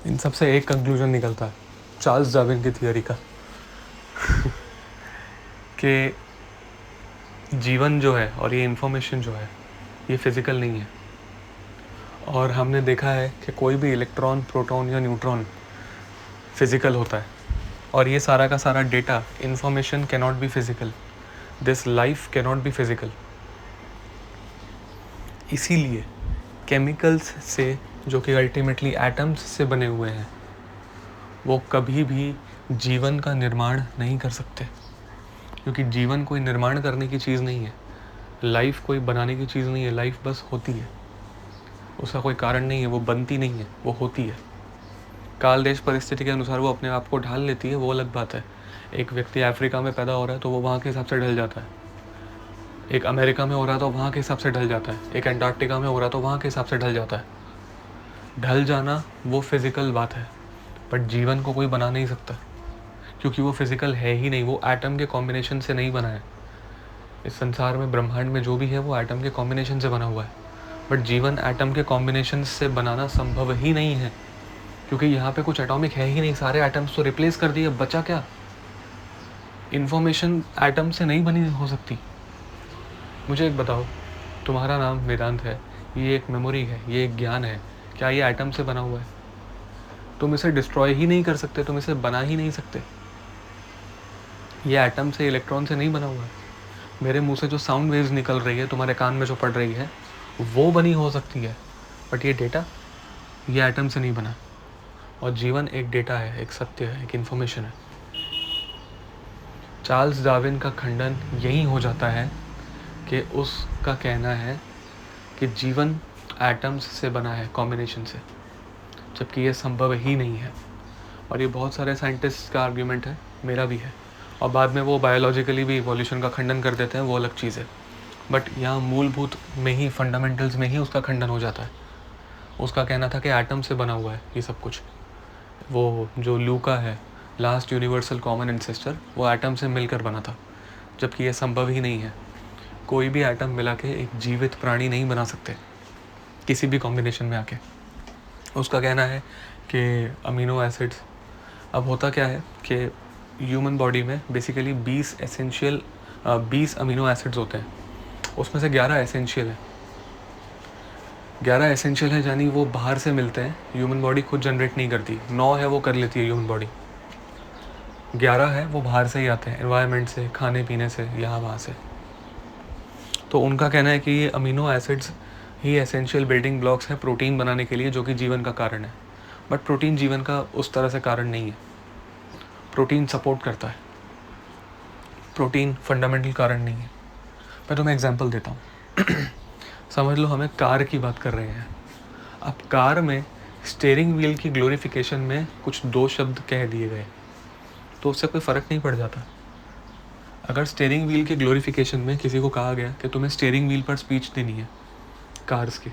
इन सब से एक कंक्लूजन निकलता है चार्ल्स डार्विन की थियरी का कि जीवन जो है और ये इन्फॉर्मेशन जो है ये फिज़िकल नहीं है, और हमने देखा है कि कोई भी इलेक्ट्रॉन, प्रोटॉन या न्यूट्रॉन फिज़िकल होता है, और ये सारा का सारा data, information can not be physical, this life can not be physical. इसीलिए केमिकल्स से, जो कि अल्टीमेटली एटम्स से बने हुए हैं, वो कभी भी जीवन का निर्माण नहीं कर सकते, क्योंकि जीवन कोई निर्माण करने की चीज़ नहीं है, लाइफ कोई बनाने की चीज़ नहीं है, लाइफ बस होती है, उसका कोई कारण नहीं है, वो बनती नहीं है, वो होती है। काल देश परिस्थिति के अनुसार वो अपने आप को ढाल लेती है, वो अलग बात है। एक व्यक्ति अफ्रीका में पैदा हो रहा है तो वो वहाँ के हिसाब से ढल जाता है, एक अमेरिका में हो रहा है तो वहाँ के हिसाब से ढल जाता है, एक अंटार्कटिका में हो रहा है तो वहाँ के हिसाब से ढल जाता है। ढल जाना वो फिज़िकल बात है, बट जीवन को कोई बना नहीं सकता, क्योंकि वो फिज़िकल है ही नहीं, वो एटम के कॉम्बिनेशन से नहीं बना है। इस संसार में, ब्रह्मांड में जो भी है वो एटम के कॉम्बिनेशन से बना हुआ है, बट जीवन एटम के कॉम्बिनेशन से बनाना संभव ही नहीं है, क्योंकि यहाँ पे कुछ एटॉमिक है ही नहीं, सारे एटम्स तो रिप्लेस कर दिए, बचा क्या? इन्फॉर्मेशन एटम से नहीं बनी हो सकती। मुझे एक बताओ, तुम्हारा नाम वेदांत है, ये एक मेमोरी है, ये एक ज्ञान है, क्या ये एटम से बना हुआ है? तुम इसे डिस्ट्रॉय ही नहीं कर सकते, तुम इसे बना ही नहीं सकते। ये एटम से, इलेक्ट्रॉन से नहीं बना हुआ है। मेरे मुंह से जो साउंड वेव्स निकल रही है, तुम्हारे कान में जो पड़ रही है, वो बनी हो सकती है, बट ये डेटा, ये एटम से नहीं बना। और जीवन एक डेटा है, एक सत्य है, एक इन्फॉर्मेशन है। चार्ल्स डार्विन का खंडन यही हो जाता है कि उसका कहना है कि जीवन एटम्स से बना है, कॉम्बिनेशन से, जबकि ये संभव ही नहीं है। और ये बहुत सारे साइंटिस्ट का आर्ग्यूमेंट है, मेरा भी है, और बाद में वो बायोलॉजिकली भी इवोल्यूशन का खंडन कर देते हैं, वो अलग चीज़ है, बट यहाँ मूलभूत में ही, फंडामेंटल्स में ही उसका खंडन हो जाता है। उसका कहना था कि एटम से बना हुआ है ये सब कुछ। वो जो लूका है, लास्ट यूनिवर्सल कॉमन एंसेस्टर, वो एटम से मिलकर बना था, जबकि ये संभव ही नहीं है। कोई भी एटम मिला के एक जीवित प्राणी नहीं बना सकते किसी भी कॉम्बिनेशन में आके। उसका कहना है कि अमीनो एसिड्स, अब होता क्या है कि ह्यूमन बॉडी में बेसिकली 20 अमीनो एसिड्स होते हैं, उसमें से 11 एसेंशियल है। 11 एसेंशियल है यानी वो बाहर से मिलते हैं, ह्यूमन बॉडी खुद जनरेट नहीं करती। 9 है वो कर लेती है ह्यूमन बॉडी, 11 है वो बाहर से ही आते हैं, एनवायरनमेंट से, खाने पीने से, यहाँ वहाँ से। तो उनका कहना है कि ये अमीनो एसिड्स ही एसेंशियल बिल्डिंग ब्लॉक्स हैं प्रोटीन बनाने के लिए, जो कि जीवन का कारण है। बट प्रोटीन जीवन का उस तरह से कारण नहीं है। प्रोटीन सपोर्ट करता है, प्रोटीन फंडामेंटल कारण नहीं है। मैं तुम्हें एग्जांपल देता हूँ। समझ लो हमें कार की बात कर रहे हैं। अब कार में स्टीयरिंग व्हील की ग्लोरिफिकेशन में कुछ 2 शब्द कह दिए गए तो उससे कोई फ़र्क नहीं पड़ जाता। अगर स्टीयरिंग व्हील के ग्लोरिफिकेशन में किसी को कहा गया कि तुम्हें स्टीयरिंग व्हील पर स्पीच देनी है कार्स की,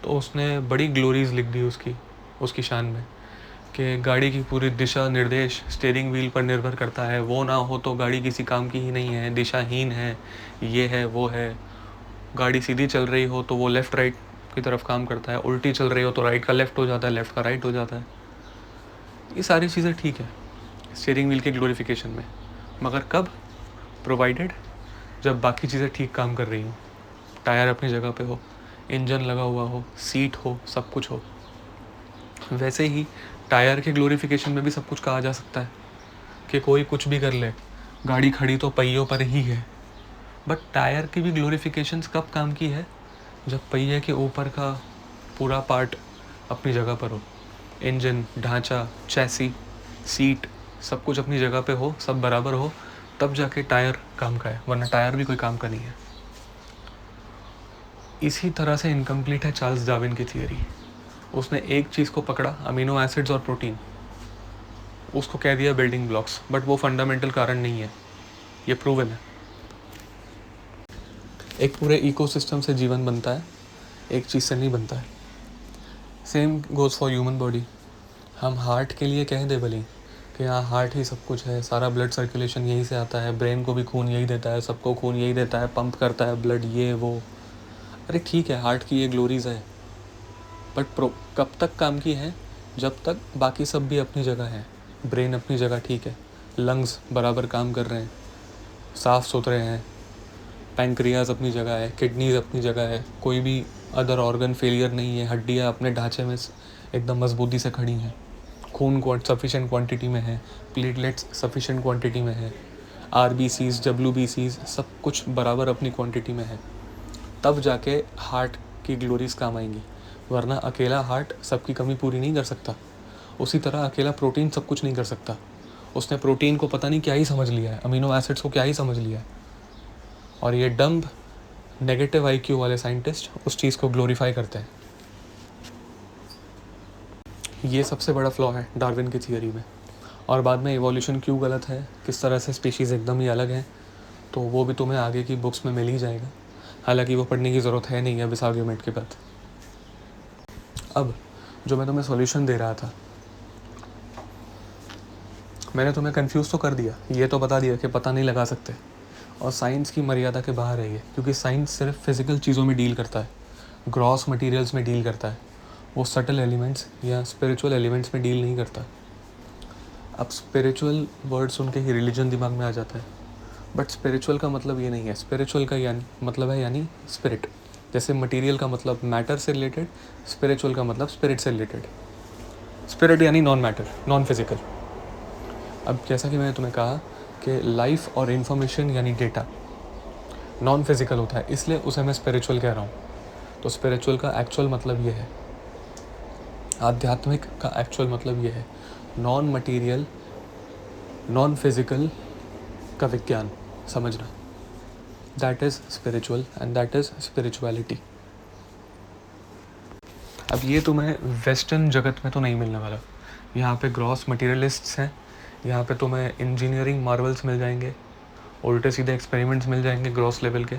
तो उसने बड़ी ग्लोरीज लिख दी उसकी शान में कि गाड़ी की पूरी दिशा निर्देश स्टीयरिंग व्हील पर निर्भर करता है, वो ना हो तो गाड़ी किसी काम की ही नहीं है, दिशाहीन है, ये है वो है। गाड़ी सीधी चल रही हो तो वो लेफ़्ट राइट की तरफ काम करता है, उल्टी चल रही हो तो राइट का लेफ़्ट हो जाता है, लेफ़्ट का राइट हो जाता है। ये सारी चीज़ें ठीक है स्टीयरिंग व्हील के ग्लोरिफिकेशन में, मगर कब? प्रोवाइडेड जब बाकी चीज़ें ठीक काम कर रही हों, टायर अपनी जगह पे हो, इंजन लगा हुआ हो, सीट हो, सब कुछ हो। वैसे ही टायर के ग्लोरिफिकेशन में भी सब कुछ कहा जा सकता है कि कोई कुछ भी कर ले, गाड़ी खड़ी तो पहियों पर ही है। बट टायर की भी ग्लोरिफिकेशंस कब काम की है? जब पहिए के ऊपर का पूरा पार्ट अपनी जगह पर हो, इंजन, ढांचा, चैसी, सीट, सब कुछ अपनी जगह पे हो, सब बराबर हो, तब जाके टायर काम का है, वरना टायर भी कोई काम का नहीं है। इसी तरह से इनकम्प्लीट है चार्ल्स डार्विन की थियरी। उसने एक चीज़ को पकड़ा, अमीनो एसिड्स और प्रोटीन, उसको कह दिया बिल्डिंग ब्लॉक्स, बट वो फंडामेंटल कारण नहीं है, ये प्रूवन है। एक पूरे इकोसिस्टम से जीवन बनता है, एक चीज़ से नहीं बनता है। Same goes for human body. हम हार्ट के लिए कह दे भले कि हाँ हार्ट ही सब कुछ है, सारा ब्लड सर्कुलेशन यहीं से आता है, ब्रेन को भी खून यही देता है, सबको खून यही देता है, पंप करता है ब्लड, ये वो। अरे ठीक है, हार्ट की ये ग्लोरीज है, बट कब तक काम की है? जब तक बाकी सब भी अपनी जगह है। ब्रेन अपनी जगह ठीक है, लंग्स बराबर काम कर रहे हैं, साफ़ सुथरे हैं, पैंक्रियाज अपनी जगह है, किडनीज अपनी जगह है, कोई भी अदर ऑर्गन फेलियर नहीं है, हड्डियाँ अपने ढांचे में एकदम मजबूती से खड़ी हैं, खून सफिशेंट क्वांटिटी में है, प्लेटलेट्स सफिशेंट क्वांटिटी में है, RBCs, WBCs सब कुछ बराबर अपनी क्वांटिटी में है, तब जाके हार्ट की ग्लोरीज काम आएंगी। वरना अकेला हार्ट सबकी कमी पूरी नहीं कर सकता। उसी तरह अकेला प्रोटीन सब कुछ नहीं कर सकता। उसने प्रोटीन को पता नहीं क्या ही समझ लिया है, अमीनो एसिड्स को क्या ही समझ लिया है, और ये डम्ब नेगेटिव IQ वाले साइंटिस्ट उस चीज़ को ग्लोरीफाई करते हैं। ये सबसे बड़ा फ्लॉ है डार्विन की थियरी में। और बाद में इवोल्यूशन क्यों गलत है, किस तरह से स्पीशीज़ एकदम ही अलग हैं, तो वो भी तुम्हें आगे की बुक्स में मिल ही जाएगा। हालांकि वो पढ़ने की ज़रूरत है नहीं अब इस आर्ग्यूमेंट के बाद। अब जो मैं तुम्हें सॉल्यूशन दे रहा था, मैंने तुम्हें कंफ्यूज तो कर दिया, ये तो बता दिया कि पता नहीं लगा सकते, और साइंस की मर्यादा के बाहर है ये, क्योंकि साइंस सिर्फ फिज़िकल चीज़ों में डील करता है, ग्रॉस मटेरियल्स में डील करता है, वो सटल एलिमेंट्स या स्पिरिचुअल एलिमेंट्स में डील नहीं करता। अब स्पिरिचुअल वर्ड सुन के ही रिलीजन दिमाग में आ जाता है, बट स्पिरिचुअल का मतलब ये नहीं है। स्पिरिचुअल का यानी मतलब है यानी स्पिरिट। जैसे मटेरियल का मतलब मैटर से रिलेटेड, स्पिरिचुअल का मतलब स्पिरिट से रिलेटेड। स्पिरिट यानी नॉन मैटर, नॉन फिजिकल। अब जैसा कि मैंने तुम्हें कहा कि लाइफ और इन्फॉर्मेशन यानी डेटा नॉन फिजिकल होता है, इसलिए उसे मैं स्पिरिचुअल कह रहा हूँ। तो स्पिरिचुअल का एक्चुअल मतलब ये है, आध्यात्मिक का एक्चुअल मतलब ये है, नॉन मटेरियल, नॉन फिजिकल का विज्ञान समझना। That is spiritual and that is spirituality. अब ये तुम्हें वेस्टर्न जगत में तो नहीं मिलने वाला। यहाँ पे ग्रॉस मटेरियलिस्ट्स हैं, यहाँ पे तुम्हें इंजीनियरिंग मार्वल्स मिल जाएंगे, उल्टे सीधे एक्सपेरिमेंट्स मिल जाएंगे ग्रॉस लेवल के,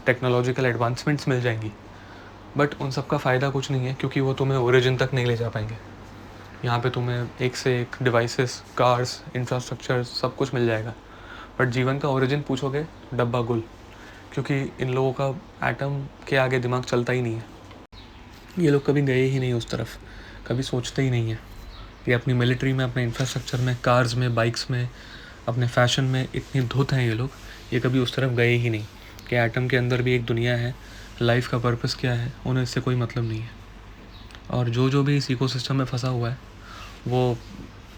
टेक्नोलॉजिकल एडवांसमेंट्स मिल जाएंगी, बट उन सब का फ़ायदा कुछ नहीं है, क्योंकि वो तुम्हें ओरिजिन तक नहीं ले जा पाएंगे। यहाँ पे तुम्हें एक से एक डिवाइसेस, कार्स, इंफ्रास्ट्रक्चर सब कुछ मिल जाएगा, बट जीवन का ओरिजिन पूछोगे, डब्बा गुल, क्योंकि इन लोगों का एटम के आगे दिमाग चलता ही नहीं है। ये लोग कभी गए ही नहीं उस तरफ, कभी सोचते ही नहीं है। ये अपनी मिलिट्री में, अपने इंफ्रास्ट्रक्चर में, कार्स में, बाइक्स में, अपने फैशन में इतनी धुत हैं ये लोग, ये कभी उस तरफ गए ही नहीं कि एटम के अंदर भी एक दुनिया है, लाइफ का पर्पस क्या है, उन्हें इससे कोई मतलब नहीं है। और जो भी इस इकोसिस्टम में फंसा हुआ है वो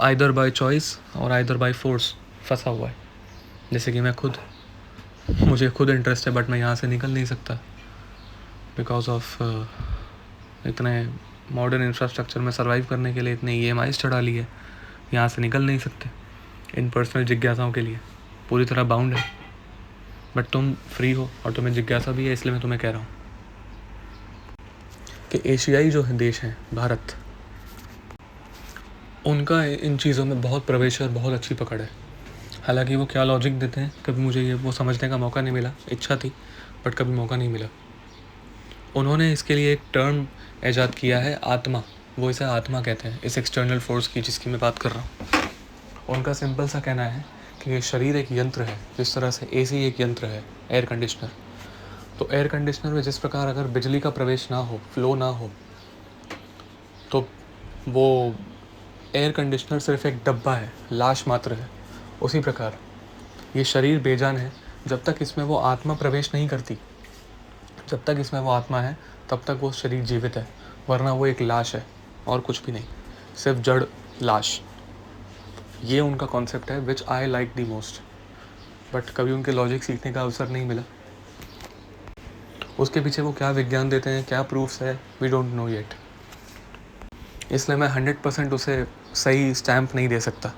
आइदर बाय चॉइस और आइदर बाय फोर्स फंसा हुआ है। जैसे कि मुझे खुद इंटरेस्ट है, बट मैं यहाँ से निकल नहीं सकता बिकॉज ऑफ इतने मॉडर्न इंफ्रास्ट्रक्चर में सर्वाइव करने के लिए इतने EMIs चढ़ा लिए, यहाँ से निकल नहीं सकते। इन पर्सनल जिज्ञासाओं के लिए पूरी तरह बाउंड है। बट तुम फ्री हो और तुम्हें जिज्ञासा भी है, इसलिए मैं तुम्हें कह रहा हूँ कि एशियाई जो है देश हैं, भारत, उनका इन चीज़ों में बहुत प्रवेश और बहुत अच्छी पकड़ है। हालांकि वो क्या लॉजिक देते हैं कभी मुझे ये वो समझने का मौका नहीं मिला, इच्छा थी बट कभी मौका नहीं मिला। उन्होंने इसके लिए एक टर्म ईजाद किया है, आत्मा। वो इसे आत्मा कहते हैं, इस एक्सटर्नल फोर्स की जिसकी मैं बात कर रहा हूँ। उनका सिंपल सा कहना है कि ये शरीर एक यंत्र है, जिस तरह से AC एक यंत्र है, एयर कंडीशनर। तो एयर कंडीशनर में जिस प्रकार अगर बिजली का प्रवेश ना हो, फ्लो ना हो, तो वो एयर कंडीशनर सिर्फ एक डब्बा है, लाश मात्र है। उसी प्रकार ये शरीर बेजान है जब तक इसमें वो आत्मा प्रवेश नहीं करती। जब तक इसमें वो आत्मा है तब तक वो शरीर जीवित है, वरना वो एक लाश है और कुछ भी नहीं, सिर्फ जड़ लाश। ये उनका कॉन्सेप्ट है which I like the most. But कभी उनके लॉजिक सीखने का अवसर नहीं मिला। उसके पीछे वो क्या विज्ञान देते हैं, क्या प्रूफ्स है, वी डोंट नो येट। इसलिए मैं 100% उसे सही स्टैम्प नहीं दे सकता।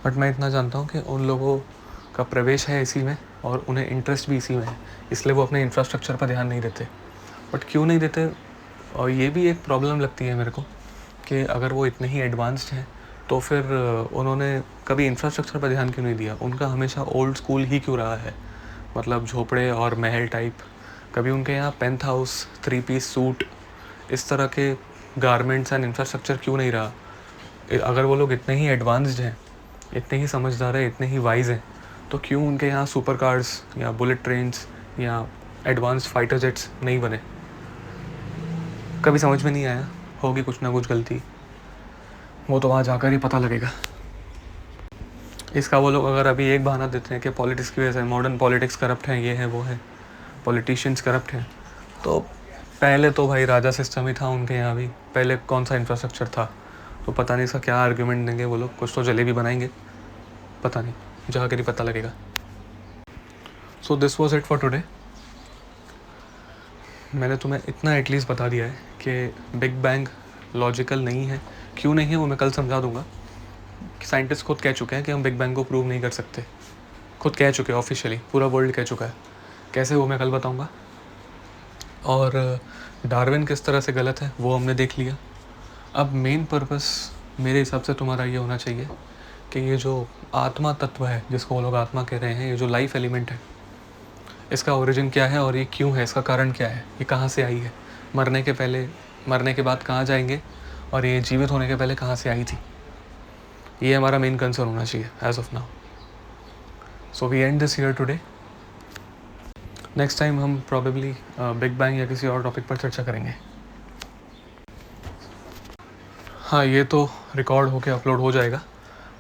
बट मैं इतना जानता हूँ कि उन लोगों का प्रवेश है इसी में और उन्हें इंटरेस्ट भी इसी में है, इसलिए वो अपने इंफ्रास्ट्रक्चर पर ध्यान नहीं देते। बट क्यों नहीं देते, और ये भी एक प्रॉब्लम लगती है मेरे को कि अगर वो इतने ही एडवांस्ड हैं तो फिर उन्होंने कभी इंफ्रास्ट्रक्चर पर ध्यान क्यों नहीं दिया। उनका हमेशा ओल्ड स्कूल ही क्यों रहा है, मतलब झोपड़े और महल टाइप। कभी उनके यहाँ पेंथ हाउस, 3-piece सूट, इस तरह के गारमेंट्स एंड इंफ्रास्ट्रक्चर क्यों नहीं रहा। अगर वो लोग इतने ही एडवांस्ड हैं, इतने ही समझदार हैं, इतने ही वाइज हैं, तो क्यों उनके यहाँ सुपर कार्स या बुलेट ट्रेन्स या एडवांस्ड फाइटर जेट्स नहीं बने। कभी समझ में नहीं आया। होगी कुछ ना कुछ गलती, वो तो वहाँ जाकर ही पता लगेगा। इसका वो लोग अगर अभी एक बहाना देते हैं कि पॉलिटिक्स की वजह से, मॉडर्न पॉलिटिक्स करप्ट है, ये है वो है, पॉलिटिशियंस करप्ट हैं, तो पहले तो भाई राजा सिस्टम ही था उनके यहाँ भी। पहले कौन सा इंफ्रास्ट्रक्चर था, तो पता नहीं इसका क्या आर्ग्यूमेंट देंगे वो लोग। कुछ तो जलेबी बनाएंगे, पता नहीं, जाकर ही पता लगेगा। So this was it for today. मैंने तुम्हें इतना एटलीस्ट बता दिया है कि बिग बैंग लॉजिकल नहीं है। क्यों नहीं है वो मैं कल समझा दूंगा। साइंटिस्ट खुद कह चुके हैं कि हम बिग बैंग को प्रूव नहीं कर सकते, खुद कह चुके हैं ऑफिशियली, पूरा वर्ल्ड कह चुका है। कैसे वो मैं कल बताऊंगा। और डार्विन किस तरह से गलत है वो हमने देख लिया। अब मेन पर्पस मेरे हिसाब से तुम्हारा ये होना चाहिए कि ये जो आत्मा तत्व है, जिसको वो लोग आत्मा कह रहे हैं, ये जो लाइफ एलिमेंट है, इसका ओरिजिन क्या है और ये क्यों है, इसका कारण क्या है, ये कहाँ से आई है, मरने के पहले, मरने के बाद कहाँ जाएंगे, और ये जीवित होने के पहले कहाँ से आई थी। ये हमारा मेन कंसर्न होना चाहिए as of now. So we end this here today. Next time हम प्रॉबेबली बिग बैंग या किसी और टॉपिक पर चर्चा करेंगे। हाँ, ये तो रिकॉर्ड होके अपलोड हो जाएगा,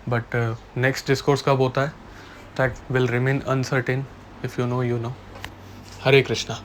बट नेक्स्ट डिस्कोर्स कब होता है that will remain uncertain. If you know you know. Hare Krishna.